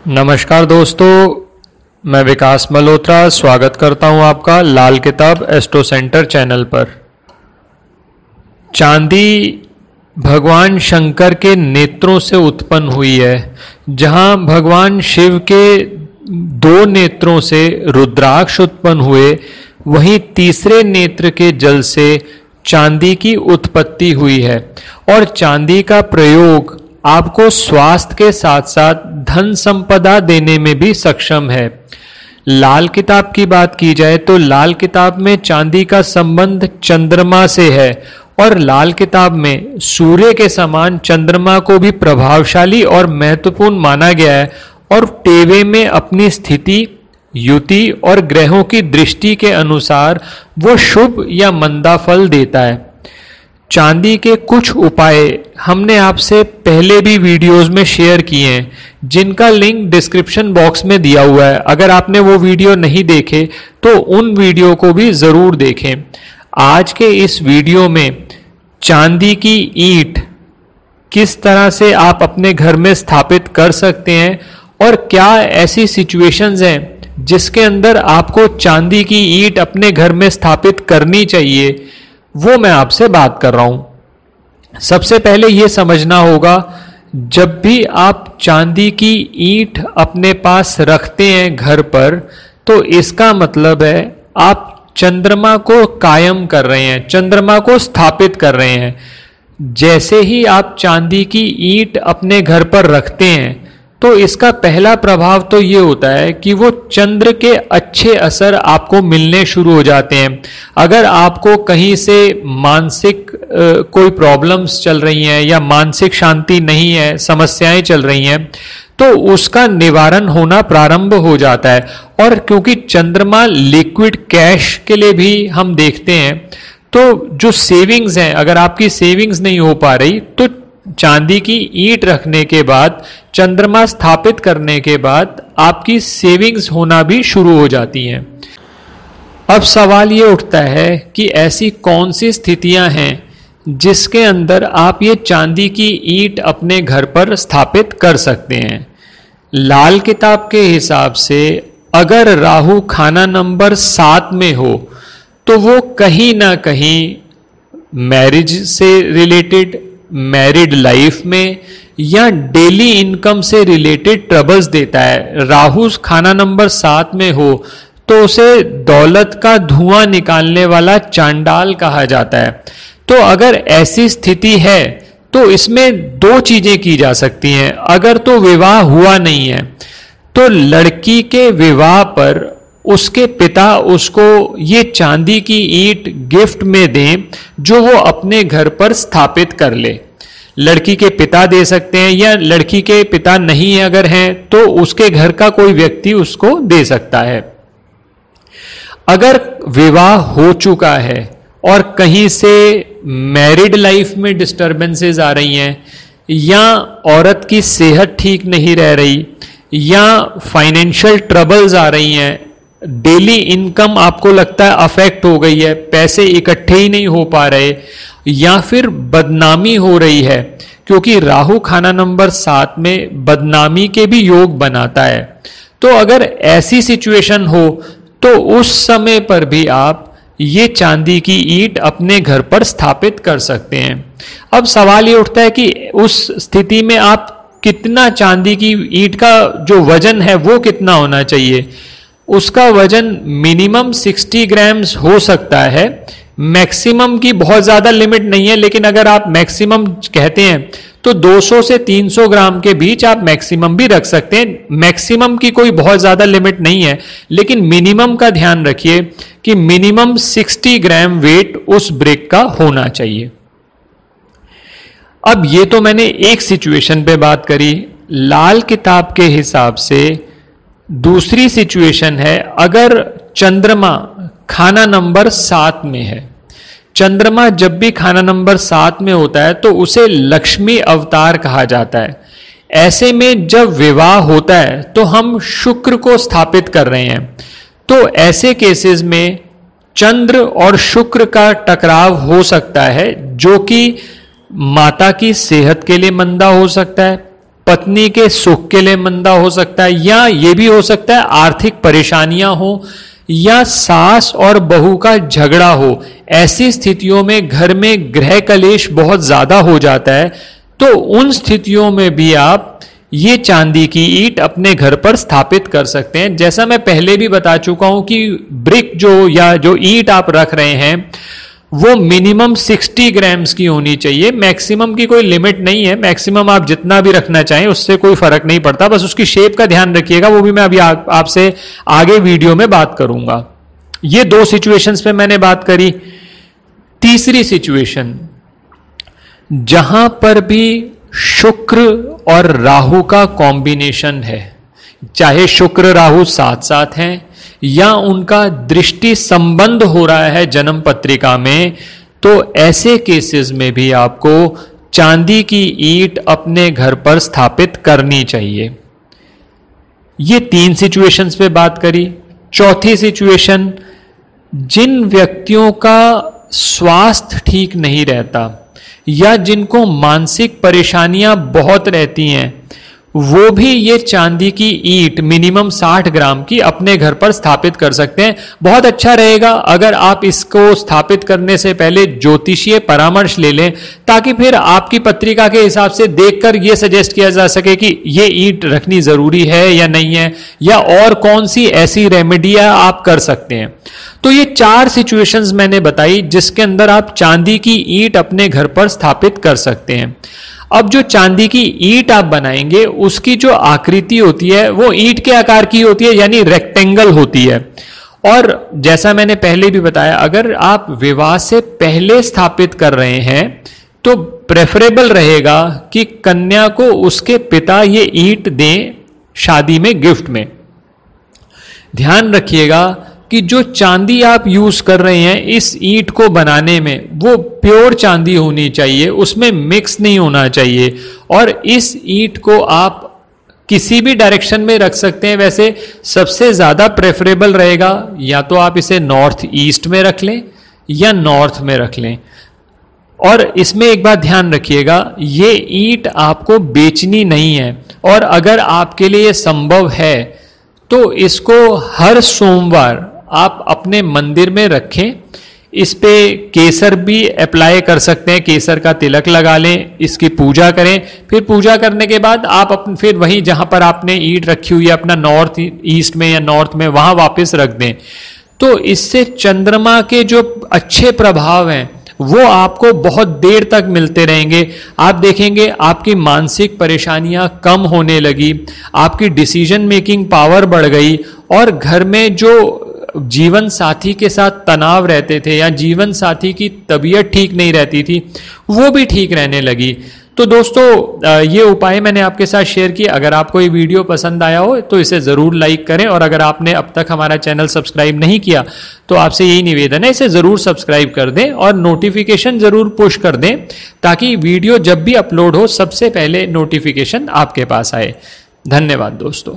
नमस्कार दोस्तों, मैं विकास मल्होत्रा स्वागत करता हूं आपका लाल किताब एस्ट्रो सेंटर चैनल पर। चांदी भगवान शंकर के नेत्रों से उत्पन्न हुई है। जहां भगवान शिव के दो नेत्रों से रुद्राक्ष उत्पन्न हुए, वहीं तीसरे नेत्र के जल से चांदी की उत्पत्ति हुई है। और चांदी का प्रयोग आपको स्वास्थ्य के साथ साथ धन संपदा देने में भी सक्षम है। लाल किताब की बात की जाए तो लाल किताब में चांदी का संबंध चंद्रमा से है और लाल किताब में सूर्य के समान चंद्रमा को भी प्रभावशाली और महत्वपूर्ण माना गया है और टेवे में अपनी स्थिति, युति और ग्रहों की दृष्टि के अनुसार वो शुभ या मंदा फल देता है। चांदी के कुछ उपाय हमने आपसे पहले भी वीडियोस में शेयर किए हैं, जिनका लिंक डिस्क्रिप्शन बॉक्स में दिया हुआ है। अगर आपने वो वीडियो नहीं देखे तो उन वीडियो को भी जरूर देखें। आज के इस वीडियो में चांदी की ईंट किस तरह से आप अपने घर में स्थापित कर सकते हैं और क्या ऐसी सिचुएशंस हैं जिसके अंदर आपको चांदी की ईंट अपने घर में स्थापित करनी चाहिए, वो मैं आपसे बात कर रहा हूं। सबसे पहले यह समझना होगा, जब भी आप चांदी की ईंट अपने पास रखते हैं घर पर, तो इसका मतलब है आप चंद्रमा को कायम कर रहे हैं, चंद्रमा को स्थापित कर रहे हैं। जैसे ही आप चांदी की ईंट अपने घर पर रखते हैं तो इसका पहला प्रभाव तो ये होता है कि वो चंद्र के अच्छे असर आपको मिलने शुरू हो जाते हैं। अगर आपको कहीं से मानसिक कोई प्रॉब्लम्स चल रही हैं या मानसिक शांति नहीं है, समस्याएं चल रही हैं, तो उसका निवारण होना प्रारंभ हो जाता है। और क्योंकि चंद्रमा लिक्विड कैश के लिए भी हम देखते हैं, तो जो सेविंग्स हैं, अगर आपकी सेविंग्स नहीं हो पा रही तो चांदी की ईंट रखने के बाद, चंद्रमा स्थापित करने के बाद आपकी सेविंग्स होना भी शुरू हो जाती हैं। अब सवाल ये उठता है कि ऐसी कौन सी स्थितियां हैं जिसके अंदर आप ये चांदी की ईंट अपने घर पर स्थापित कर सकते हैं। लाल किताब के हिसाब से अगर राहु खाना नंबर 7 में हो तो वो कहीं ना कहीं मैरिज से रिलेटेड, मैरिड लाइफ में या डेली इनकम से रिलेटेड ट्रबल्स देता है। राहु खाना नंबर 7 में हो तो उसे दौलत का धुआं निकालने वाला चांडाल कहा जाता है। तो अगर ऐसी स्थिति है तो इसमें दो चीजें की जा सकती हैं। अगर तो विवाह हुआ नहीं है तो लड़की के विवाह पर उसके पिता उसको ये चांदी की ईंट गिफ्ट में दें, जो वो अपने घर पर स्थापित कर ले। लड़की के पिता दे सकते हैं या लड़की के पिता नहीं है अगर हैं तो उसके घर का कोई व्यक्ति उसको दे सकता है। अगर विवाह हो चुका है और कहीं से मैरिड लाइफ में डिस्टर्बेंसेस आ रही हैं, या औरत की सेहत ठीक नहीं रह रही, या फाइनेंशियल ट्रबल्स आ रही हैं, डेली इनकम आपको लगता है अफेक्ट हो गई है, पैसे इकट्ठे ही नहीं हो पा रहे, या फिर बदनामी हो रही है, क्योंकि राहु खाना नंबर 7 में बदनामी के भी योग बनाता है। तो अगर ऐसी सिचुएशन हो तो उस समय पर भी आप ये चांदी की ईंट अपने घर पर स्थापित कर सकते हैं। अब सवाल ये उठता है कि उस स्थिति में आप कितना चांदी की ईंट का जो वजन है वो कितना होना चाहिए। उसका वजन मिनिमम 60 ग्राम्स हो सकता है। मैक्सिमम की बहुत ज्यादा लिमिट नहीं है, लेकिन अगर आप मैक्सिमम कहते हैं तो 200 से 300 ग्राम के बीच आप मैक्सिमम भी रख सकते हैं। मैक्सिमम की कोई बहुत ज्यादा लिमिट नहीं है, लेकिन मिनिमम का ध्यान रखिए कि मिनिमम 60 ग्राम वेट उस ब्रिक का होना चाहिए। अब ये तो मैंने एक सिचुएशन पे बात करी। लाल किताब के हिसाब से दूसरी सिचुएशन है, अगर चंद्रमा खाना नंबर 7 में है। चंद्रमा जब भी खाना नंबर 7 में होता है तो उसे लक्ष्मी अवतार कहा जाता है। ऐसे में जब विवाह होता है तो हम शुक्र को स्थापित कर रहे हैं। तो ऐसे केसेस में चंद्र और शुक्र का टकराव हो सकता है, जो कि माता की सेहत के लिए मंदा हो सकता है, पत्नी के सुख के लिए मंदा हो सकता है, या ये भी हो सकता है आर्थिक परेशानियां हो, या सास और बहू का झगड़ा हो। ऐसी स्थितियों में घर में गृह कलेश बहुत ज्यादा हो जाता है, तो उन स्थितियों में भी आप ये चांदी की ईंट अपने घर पर स्थापित कर सकते हैं। जैसा मैं पहले भी बता चुका हूं कि ब्रिक जो ईंट आप रख रहे हैं वो मिनिमम 60 ग्राम्स की होनी चाहिए। मैक्सिमम की कोई लिमिट नहीं है, मैक्सिमम आप जितना भी रखना चाहें उससे कोई फर्क नहीं पड़ता, बस उसकी शेप का ध्यान रखिएगा, वो भी मैं अभी आपसे आगे वीडियो में बात करूंगा। ये 2 सिचुएशंस पे मैंने बात करी। तीसरी सिचुएशन, जहां पर भी शुक्र और राहु का कॉम्बिनेशन है, चाहे शुक्र राहु साथ साथ हैं या उनका दृष्टि संबंध हो रहा है जन्म पत्रिका में, तो ऐसे केसेस में भी आपको चांदी की ईंट अपने घर पर स्थापित करनी चाहिए। ये 3 सिचुएशंस पे बात करी। चौथी सिचुएशन, जिन व्यक्तियों का स्वास्थ्य ठीक नहीं रहता या जिनको मानसिक परेशानियां बहुत रहती हैं, वो भी ये चांदी की ईंट मिनिमम 60 ग्राम की अपने घर पर स्थापित कर सकते हैं। बहुत अच्छा रहेगा अगर आप इसको स्थापित करने से पहले ज्योतिषीय परामर्श ले लें, ताकि फिर आपकी पत्रिका के हिसाब से देखकर ये सजेस्ट किया जा सके कि ये ईंट रखनी जरूरी है या नहीं है, या और कौन सी ऐसी रेमेडियां आप कर सकते हैं। तो ये 4 सिचुएशंस मैंने बताई जिसके अंदर आप चांदी की ईंट अपने घर पर स्थापित कर सकते हैं। अब जो चांदी की ईंट आप बनाएंगे उसकी जो आकृति होती है वो ईंट के आकार की होती है, यानी रेक्टेंगल होती है। और जैसा मैंने पहले भी बताया, अगर आप विवाह से पहले स्थापित कर रहे हैं तो प्रेफरेबल रहेगा कि कन्या को उसके पिता ये ईंट दें शादी में गिफ्ट में। ध्यान रखिएगा कि जो चांदी आप यूज कर रहे हैं इस ईंट को बनाने में वो प्योर चांदी होनी चाहिए, उसमें मिक्स नहीं होना चाहिए। और इस ईंट को आप किसी भी डायरेक्शन में रख सकते हैं। वैसे सबसे ज्यादा प्रेफरेबल रहेगा या तो आप इसे नॉर्थ ईस्ट में रख लें या नॉर्थ में रख लें। और इसमें एक बात ध्यान रखिएगा, ये ईंट आपको बेचनी नहीं है, और अगर आपके लिए संभव है तो इसको हर सोमवार आप अपने मंदिर में रखें। इस पे केसर भी अप्लाई कर सकते हैं, केसर का तिलक लगा लें, इसकी पूजा करें। फिर पूजा करने के बाद आप फिर वहीं जहां पर आपने ईंट रखी हुई है अपना नॉर्थ ईस्ट में या नॉर्थ में, वहां वापस रख दें। तो इससे चंद्रमा के जो अच्छे प्रभाव हैं वो आपको बहुत देर तक मिलते रहेंगे। आप देखेंगे आपकी मानसिक परेशानियां कम होने लगी, आपकी डिसीजन मेकिंग पावर बढ़ गई, और घर में जो जीवन साथी के साथ तनाव रहते थे या जीवन साथी की तबीयत ठीक नहीं रहती थी वो भी ठीक रहने लगी। तो दोस्तों ये उपाय मैंने आपके साथ शेयर किए। अगर आपको ये वीडियो पसंद आया हो तो इसे ज़रूर लाइक करें, और अगर आपने अब तक हमारा चैनल सब्सक्राइब नहीं किया तो आपसे यही निवेदन है, इसे ज़रूर सब्सक्राइब कर दें और नोटिफिकेशन ज़रूर पुश कर दें, ताकि वीडियो जब भी अपलोड हो सबसे पहले नोटिफिकेशन आपके पास आए। धन्यवाद दोस्तों।